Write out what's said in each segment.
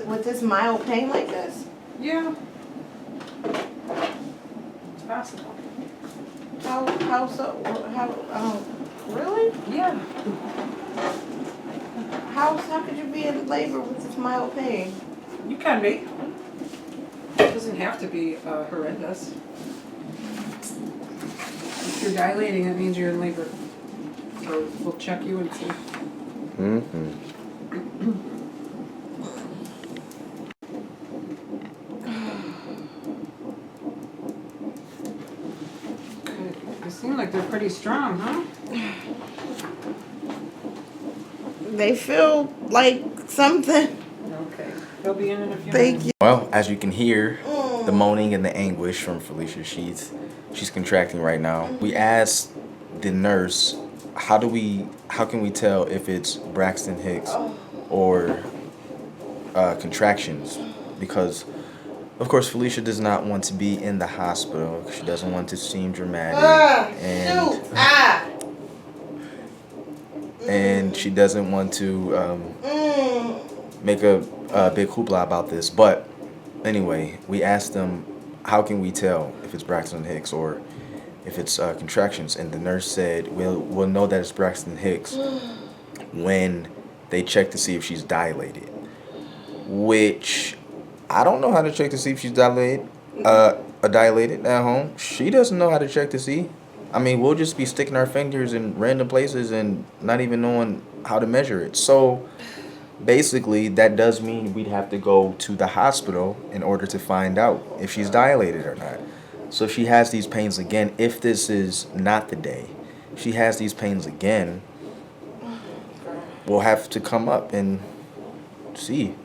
With this mild pain like this? Yeah. It's possible. How so? Really? Yeah. How could you be in labor with this mild pain? You can be. It doesn't have to be horrendous. If you're dilating, that means you're in labor. So we'll check you and see. Mm-hmm. They seem like they're pretty strong, huh? They feel like something. Okay. They'll be in a few Thank minutes. you. Well, as you can hear, the moaning and the anguish from Felicia, she's contracting right now. We asked the nurse, how can we tell if it's Braxton Hicks or contractions? Because of course Felicia does not want to be in the hospital. She doesn't want to seem dramatic, and she doesn't want to make a big hoopla about this. But anyway, we asked them, how can we tell if it's Braxton Hicks or if it's contractions? And the nurse said, we'll know that it's Braxton Hicks when they check to see if she's dilated. Which, I don't know how to check to see if she's dilated. Dilated at home. She doesn't know how to check to see. I mean, we'll just be sticking our fingers in random places and not even knowing how to measure it. So basically, that does mean we'd have to go to the hospital in order to find out if she's dilated or not. So if she has these pains again, if this is not the day, she has these pains again, we'll have to come up and see.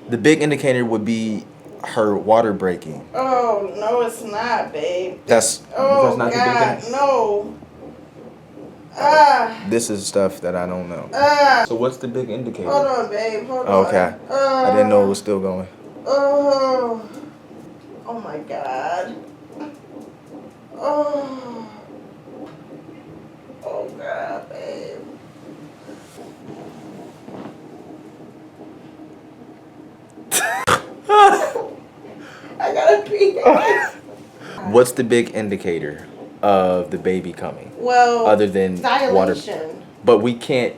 The big indicator would be her water breaking. Oh, no, it's not, babe. That's not God, the big thing? no. This is stuff that I don't know. So what's the big indicator? Hold on, babe. Hold on. Okay. I didn't know it was still going. Oh my God. Oh God, babe. I gotta pee. What's the big indicator of the baby coming? Well, other than dilation. water, but we can't.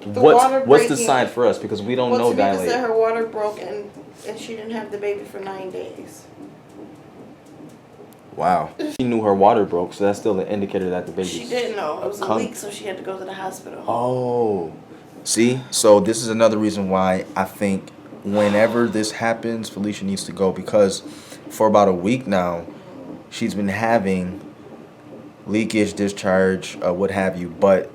What's the sign for us, because we don't know dilation? Said her water broke and she didn't have the baby for 9 days. Wow. She knew her water broke, so that's still an indicator that the baby. She didn't know it was a leak, so she had to go to the hospital. Oh, see, so this is another reason why I think whenever this happens, Felicia needs to go, because for about a week now, she's been having leakage, discharge, what have you. But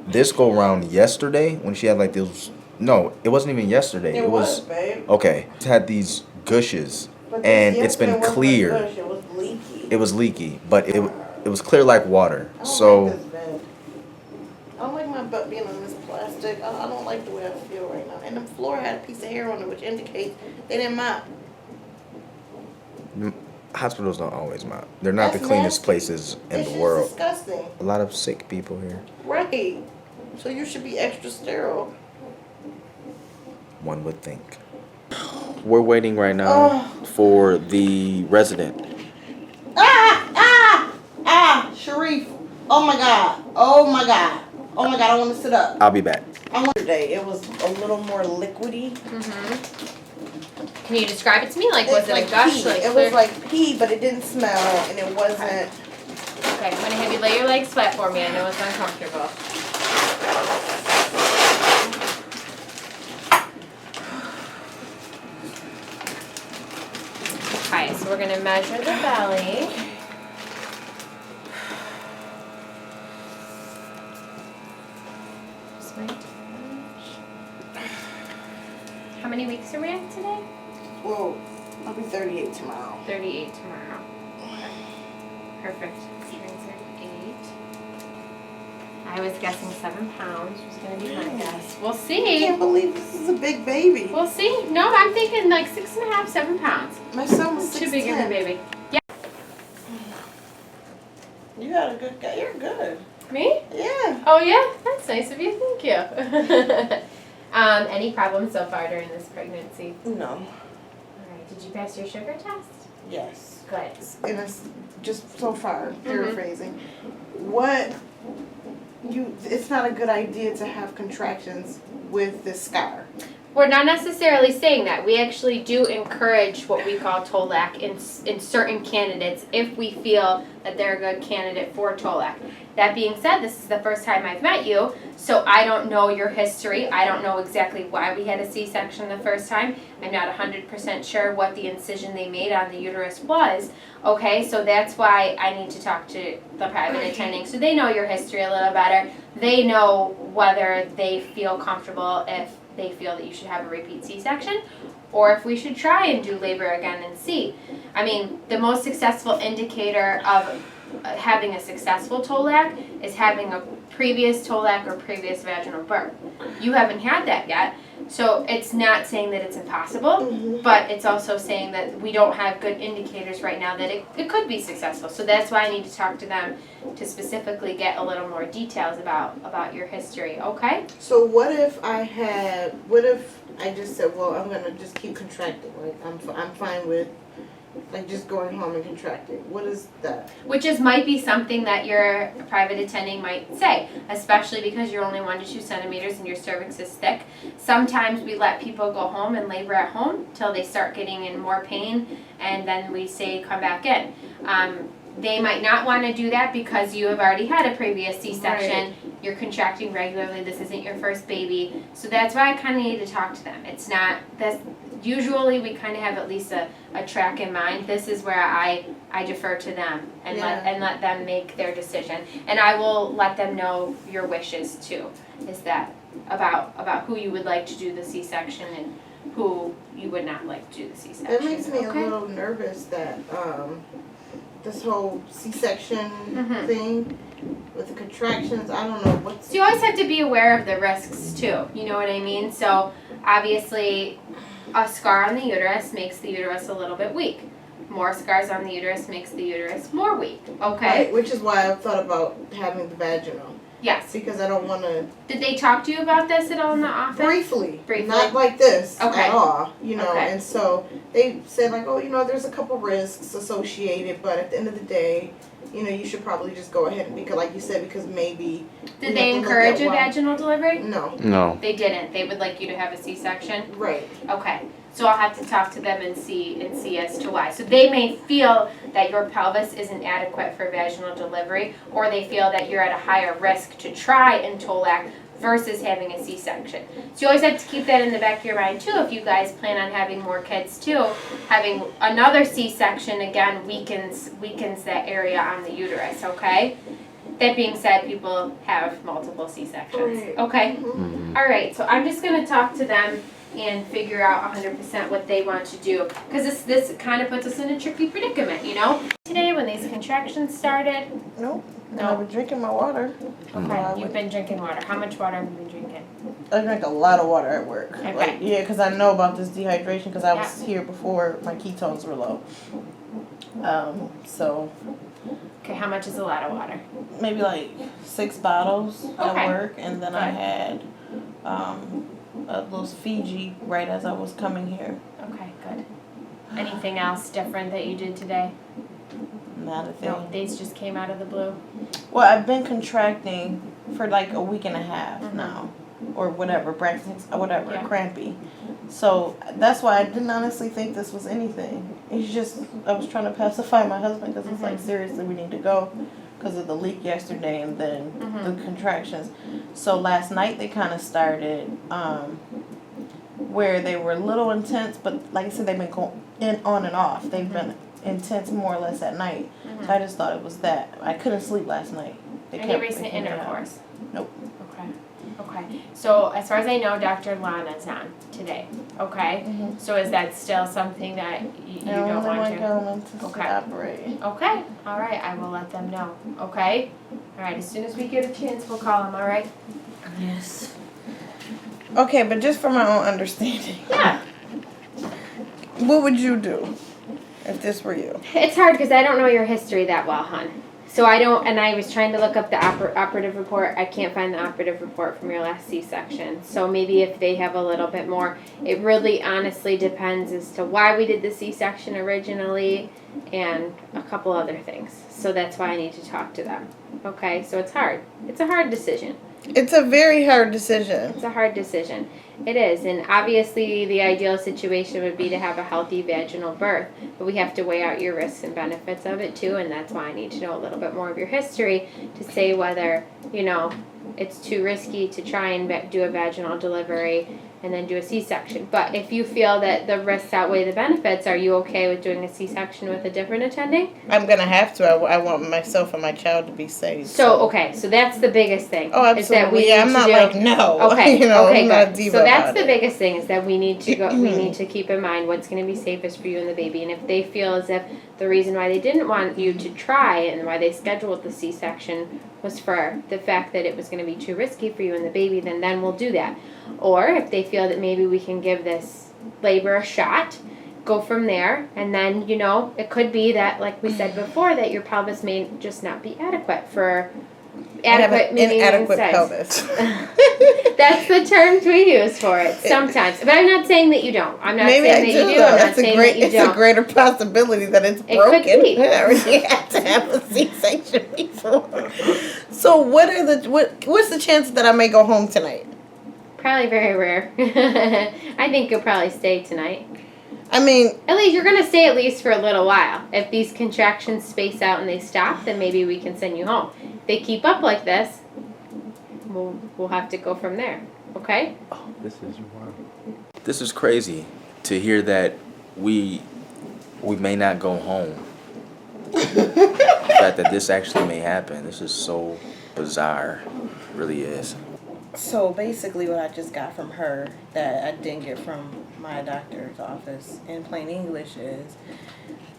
this go around yesterday when she had like those. No, it wasn't even yesterday. It was, babe. Okay. She had these gushes, and it's been clear. It was leaky. It was leaky, but it was clear like water. I don't like my butt being on this plastic. I don't like the way I feel right now. And the floor had a piece of hair on it, which indicates they didn't mop. Hospitals don't always mop. They're not the cleanest places in the world. It's disgusting. A lot of sick people here. Right. So you should be extra sterile. One would think. We're waiting right now for the resident. Sharif. Oh my God. Oh my God. Oh my God. I want to sit up. I'll be back. Today it was a little more liquidy. Can you describe it to me? Like, was it a gush? Like, it was like pee, but it didn't smell, and it wasn't. Okay, I'm gonna have you lay your legs flat for me. I know it's uncomfortable. Okay, so we're gonna measure the belly. Just my touch. How many weeks are we at today? Well, I'll be 38 tomorrow. 38 tomorrow. Okay. Perfect. Turns 38. I was guessing 7 pounds was going to be my guess. We'll I see. can't believe this is a big baby. We'll see. No, I'm thinking like 6.5, 7 pounds. My son was Too big of a 6'10". baby. You got a good guy. You're good. Me? Yeah. Oh yeah, that's nice of you. Thank you. Any problems so far during this pregnancy? No. All right. Did you pass your sugar test? Yes. Good. And it's just so far, Mm-hmm. paraphrasing. What it's not a good idea to have contractions with this scar. We're not necessarily saying that. We actually do encourage what we call Tolac in certain candidates if we feel that they're a good candidate for Tolac. That being said, this is the first time I've met you, so I don't know your history. I don't know exactly why we had a C-section the first time. I'm not 100% sure what the incision they made on the uterus was. Okay, so that's why I need to talk to the private attending so they know your history a little better. They know whether they feel comfortable if they feel that you should have a repeat C-section, or if we should try and do labor again and see. I mean, the most successful indicator of having a successful Tolac is having a previous Tolac or previous vaginal birth. You haven't had that yet, so it's not saying that it's impossible, but it's also saying that we don't have good indicators right now that it could be successful. So that's why I need to talk to them to specifically get a little more details about your history, okay? So what if I just said, well, I'm gonna just keep contracting, like I'm fine with like just going home and contracting. What is that? Which might be something that your private attending might say, especially because you're only 1 to 2 centimeters and your cervix is thick. Sometimes we let people go home and labor at home till they start getting in more pain, and then we say come back in. They might not want to do that because you have already had a previous C-section. Right. You're contracting regularly. This isn't your first baby. So that's why I kind of need to talk to them. It's not this. Usually we kind of have at least a track in mind. This is where I defer to them and let them make their decision. And I will let them know your wishes too. Is that about who you would like to do the C-section and who you would not like to do the C-section. That makes me a little nervous that this whole C-section thing with the contractions, I don't know what's... So you always have to be aware of the risks too, you know what I mean? So obviously a scar on the uterus makes the uterus a little bit weak. More scars on the uterus makes the uterus more weak, okay? Right, which is why I thought about having the vaginal. Yes. Because I don't want to... Did they talk to you about this at all in the office? Briefly. Not like this at all, you know. Okay. And so they said like, oh, you know, there's a couple risks associated, but at the end of the day, you know, you should probably just go ahead and, because like you said, because maybe... Did they encourage a vaginal delivery? No. No. They didn't. They would like you to have a C-section? Right. Okay. So I'll have to talk to them and see as to why. So they may feel that your pelvis isn't adequate for vaginal delivery, or they feel that you're at a higher risk to try and Tolac versus having a C-section. So you always have to keep that in the back of your mind too. If you guys plan on having more kids too, having another C-section again weakens that area on the uterus. Okay. That being said, people have multiple C-sections. Right. Okay. Mm-hmm. All right. So I'm just gonna talk to them and figure out 100% what they want to do, because this kind of puts us in a tricky predicament, you know. Today when these contractions started. Nope. No. I've been drinking my water. Okay, you've been drinking water. How much water have you been drinking? I drink a lot of water at work. Okay. Like, yeah, because I know about this dehydration because I was here before my ketones were low. So. Okay, how much is a lot of water? Maybe like 6 bottles at Okay. work, and then I had those Fiji right as I was coming here. Okay, good. Anything else different that you did today? Not a thing. No, these just came out of the blue. Well, I've been contracting for like a week and a half Mhm. now, or whatever, Braxton's, whatever, Yeah. crampy. So that's why I didn't honestly think this was anything. It's just I was trying to pacify my husband because it's like, seriously, we need to go because of the leak yesterday and then the contractions. So last night they kind of started where they were a little intense, but like I said, they've been going on and off. They've been intense more or less at night. So I just thought it was that. I couldn't sleep last night. Any recent intercourse? Nope. Okay. Okay. So as far as I know, Dr. Lana's on today. Okay. Mhm. So is that still something that you I don't only want want to? government to Okay. operate. Okay. All right. I will let them know. Okay. All right. As soon as we get a chance, we'll call them. All right. Yes. Okay, but just for my own understanding, Yeah. what would you do if this were you? It's hard because I don't know your history that well, hon. So I don't, and I was trying to look up the operative report. I can't find the operative report from your last C-section. So maybe if they have a little bit more, it really honestly depends as to why we did the C-section originally and a couple other things. So that's why I need to talk to them. Okay, so it's hard. It's a hard decision. It's a very hard decision. It's a hard decision. It is, and obviously the ideal situation would be to have a healthy vaginal birth, but we have to weigh out your risks and benefits of it too, and that's why I need to know a little bit more of your history to say whether, it's too risky to try and do a vaginal delivery and then do a C-section. But if you feel that the risks outweigh the benefits, are you okay with doing a C-section with a different attending? I'm gonna have to. I want myself and my child to be saved. So that's the biggest thing. Oh, Is that we absolutely. Yeah, need I'm to not do- like no. Okay, I'm not a good. diva So that's about the it. biggest thing is that we need to go. We need to keep in mind what's going to be safest for you and the baby. And if they feel as if the reason why they didn't want you to try and why they scheduled the C-section was for the fact that it was going to be too risky for you and the baby, then we'll do that. Or if they feel that maybe we can give this labor a shot, go from there, and then it could be that, like we said before, that your pelvis may just not be adequate for. Adequate meaning inadequate size. pelvis. That's the terms we use for it sometimes. But I'm not saying that you don't. I'm not Maybe saying I that do. you do. Though. I'm not saying that you It's don't. a greater possibility that it's It broken. could be. I already had to have a C-section before. So what's the chances that I may go home tonight? Probably very rare. I think you'll probably stay tonight. I mean, At least you're going to stay at least for a little while. If these contractions space out and they stop, then maybe we can send you home. If they keep up like this, we'll have to go from there. Okay? Oh, this is wild. This is crazy to hear that we may not go home. The fact that this actually may happen. This is so bizarre. It really is. so basically what I just got from her that I didn't get from my doctor's office in plain English is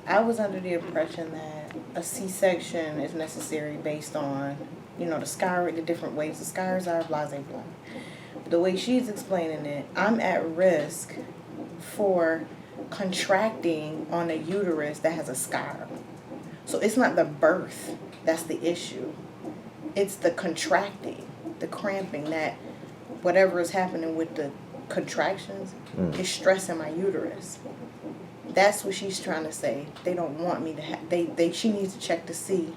I was under the impression that a C-section is necessary based on, the different ways the scars are, blah, blah, blah. The way she's explaining it, I'm at risk for contracting on a uterus that has a scar. So it's not the birth that's the issue. It's the contracting, the cramping, that whatever is happening with the contractions is stressing my uterus. That's what she's trying to say. They don't want me to have, she needs to check to see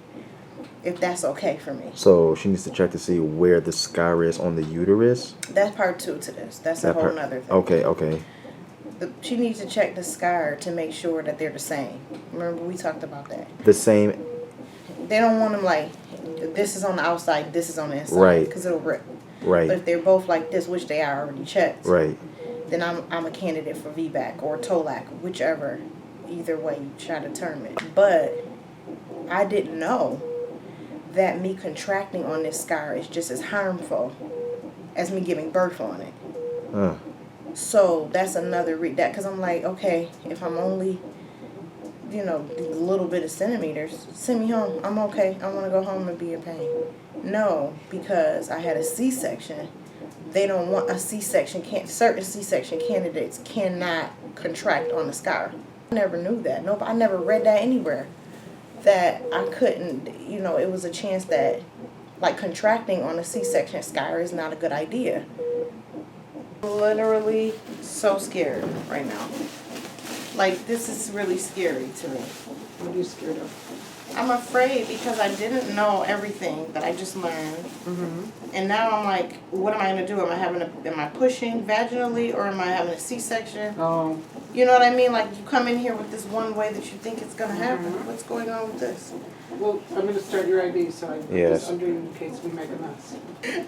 if that's okay for me. So she needs to check to see where the scar is on the uterus? That's part 2 to this. That's a whole nother thing. Okay. She needs to check the scar to make sure that they're the same. Remember, we talked about that. The same. They don't want them like, this is on the outside, this is on the inside. Right. Because it'll rip. Right. But if they're both like this, which they are already checked, Right. then I'm a candidate for VBAC or Tolac, whichever, either way you try to term it. But I didn't know that me contracting on this scar is just as harmful as me giving birth on it. Huh. So that's another because I'm like, okay, if I'm only, a little bit of centimeters, send me home. I'm okay. I want to go home and be in pain. No, because I had a C-section. They don't want a C-section. Certain C-section candidates cannot contract on the scar. I never knew that. Nope, I never read that anywhere. That I couldn't, it was a chance that, like, contracting on a C-section scar is not a good idea. I'm literally so scared right now. Like, this is really scary to me. What are you scared of? I'm afraid because I didn't know everything that I just learned. And now I'm like, what am I going to do? Am I pushing vaginally or am I having a C-section? Oh, You know what I mean? Like, you come in here with this one way that you think it's going to happen. What's going on with this? well, I'm going to start your IV, so I put Yes. this under in case we make a mess.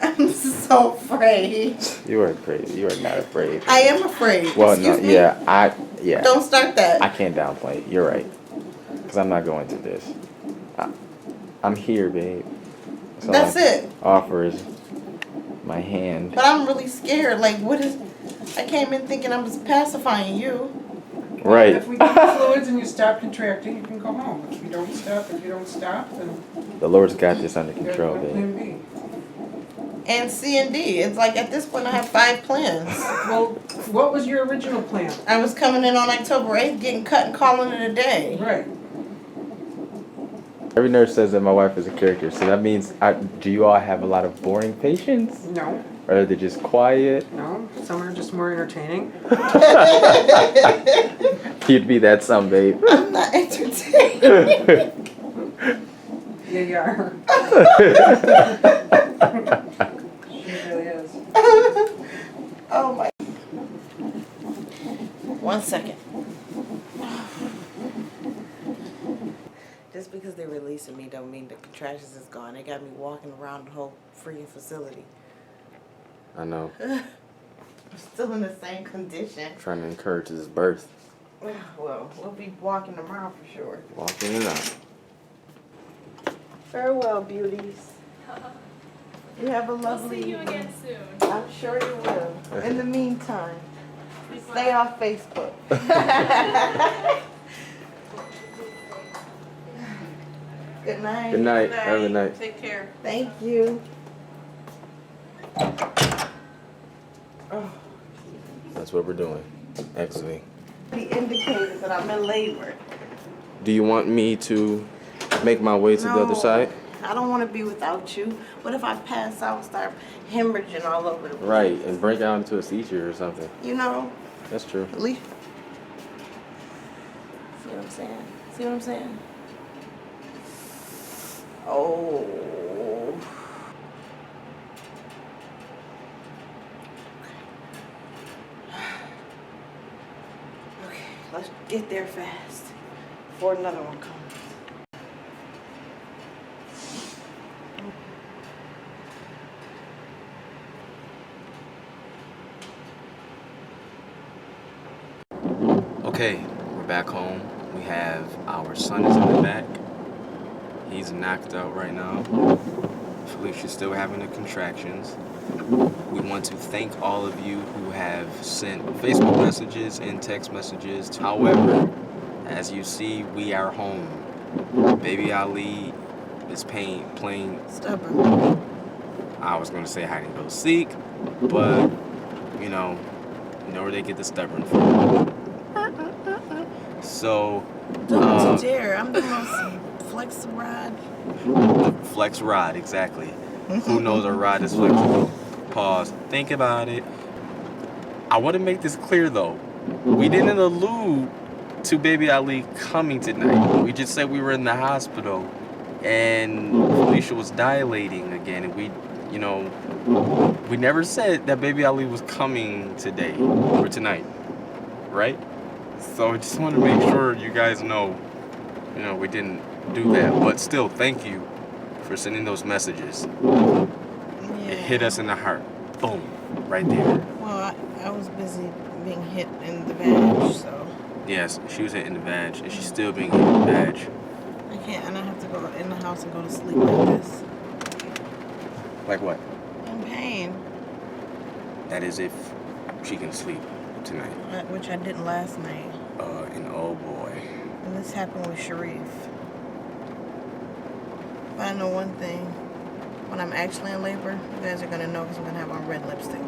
I'm so afraid. You are crazy. You are not afraid. I am afraid. Well, Excuse no, me? yeah. Don't start that. I can't downplay it. You're right. Because I'm not going through this. I'm here, babe. That's it. Offers my hand. But I'm really scared. Like, what is? I came in thinking I was pacifying you. Right. If we give you fluids and you stop contracting, you can go home. If you don't stop, then The Lord's got this under there's control, no babe. plan B. And C and D. It's like at this point I have 5 plans. Well, what was your original plan? I was coming in on October 8th, getting cut and calling it a day. Right. Every nurse says that my wife is a character, so that means, do you all have a lot of boring patients? No, Or are they just quiet? no. Some are just more entertaining. You'd be that some, babe. I'm not entertained. Yeah, you are. She really is. Oh my. 1 second. Just because they're releasing me don't mean the contractions is gone. They got me walking around the whole freaking facility. I know. I'm still in the same condition. Trying to encourage this birth. Well, we'll be walking around for sure. Walking it out. Farewell, beauties. You have a lovely We'll see you evening. again soon. I'm sure you will. In the meantime, stay off Facebook. Good night. Good night. Have a good night. Take care. Thank you. Oh, That's what we're doing, actually. he indicated that I'm in labor. Do you want me to make my way to the other No. side? I don't want to be without you. What if I pass out and start hemorrhaging all over the place? Right, and break out into a seizure or something. You know, That's true. at least. See what I'm saying? See what I'm saying? Oh. Okay, let's get there fast before another one comes. Okay, we're back home. We have our son is in the back. He's knocked out right now. Felicia's still having the contractions. We want to thank all of you who have sent Facebook messages and text messages. However, as you see, we are home. Baby Ali is playing Stubborn. I was gonna say hide and go seek, but you know where they get the stubborn from. So, Don't you dare. I'm the most flex rod. flex rod, exactly. Who knows a rod is flexible? Pause. Think about it. I want to make this clear though. We didn't allude to Baby Ali coming tonight. We just said we were in the hospital and Felicia was dilating again, and we never said that Baby Ali was coming today or tonight, right? So I just want to make sure you guys know, we didn't do that. But still, thank you for sending those messages. It hit us in the heart. Boom. Right there. Well, I was busy being hit in the vag, so Yes, she was hit in the vag, and she's still being hit in the vag. I can't, and I have to go in the house and go to sleep like this. Like what? In pain, That is if she can sleep tonight. which I didn't last night. And oh boy. And this happened with Sharif. But I know one thing. When I'm actually in labor, you guys are going to know because I'm going to have on red lipstick.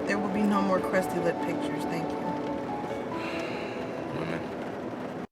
There will be no more crusty lip pictures. Thank you.